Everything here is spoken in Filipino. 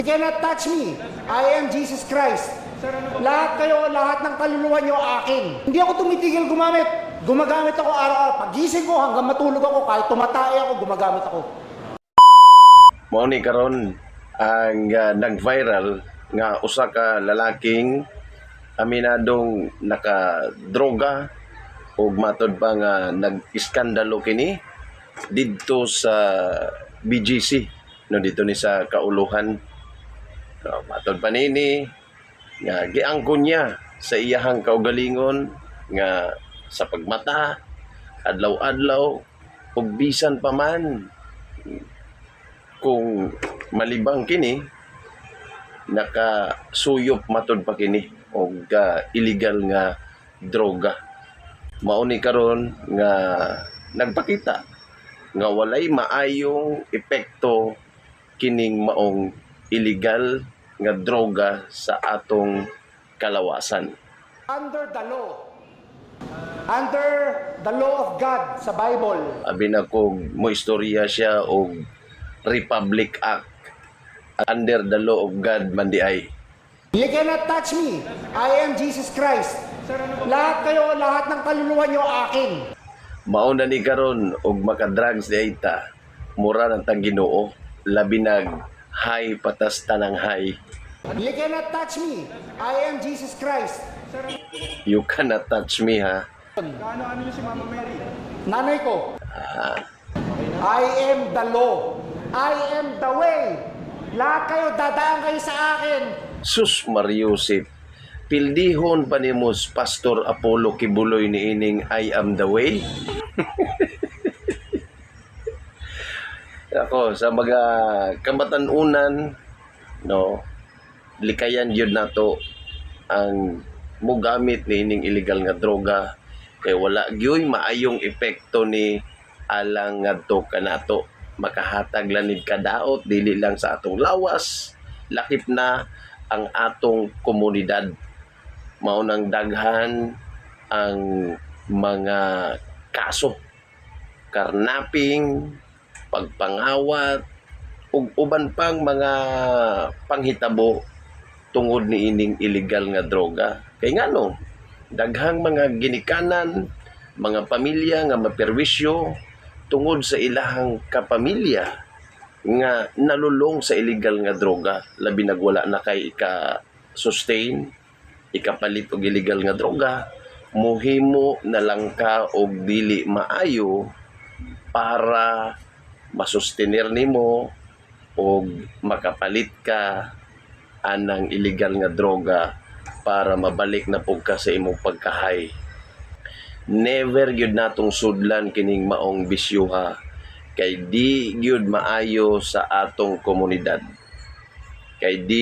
You cannot touch me. I am Jesus Christ. Lahat kayo, lahat ng kaluluwa nyo akin. Hindi ako tumitigil gumamit. Gumagamit ako araw-araw. Pagising ko hanggang matulog ako, kahit tumatay ako, gumagamit ako. Mao ni karon ang nag-viral nga usa ka lalaking aminadong nakadroga ug matod pa nga nag-iskandalo kini didto sa BGC no dito ni sa Kauluhan. No, matod pa nini nga giangkon niya sa iyahang kaugalingon nga sa pagmata adlaw-adlaw ug bisan pa man kung malibang kini nakasuyop matod pa kini og illegal nga droga. Mao ni karon nga nagpakita nga walay maayong epekto kining maong illegal nga droga sa atong kalawasan. Under the law. Under the law of God sa Bible. Abi na kog mo istorya siya og Republic Act under the law of God man di ay. You cannot touch me. I am Jesus Christ. Lahat kayo, lahat ng kaluluwa nyo akin. Mao na ni karon og makadrugs di ta mura ng tang Ginoo labi nag high patas tanang high. You cannot touch me. I am Jesus Christ. You cannot touch me ha. Ano si Mama Mary? Nanay ko. I am the law. I am the way. Lahat kayo, dadaan kayo sa akin. Sus Mariusip, pildihon pa ni mos Pastor Apollo Kibuloy ni ining I am the way. Ako sa mga kamatanunan no likayan yun nato ang mugamit ni ining illegal nga droga kay wala gyoy maayong epekto ni alang ngadto kanato makahatag lanid kadaot dili lang sa atong lawas lakip na ang atong komunidad. Maunang daghan ang mga kaso karnaping pagpangawat ug uban pang mga panghitabo tungod ni ining illegal nga droga. Kay ngano daghang mga ginikanan, mga pamilya nga maperwisyo tungod sa ilahang kapamilya nga nalulong sa illegal nga droga labi nagwala na kay ika-sustain ikapalit og illegal nga droga mohimo na lang ka og dili maayo para masustenir nimo og makapalit ka anang illegal nga droga para mabalik na pug ka sa imong pagkahay. Never gyud natong sudlan kining maong bisyo ha kay di gyud maayo sa atong komunidad kay di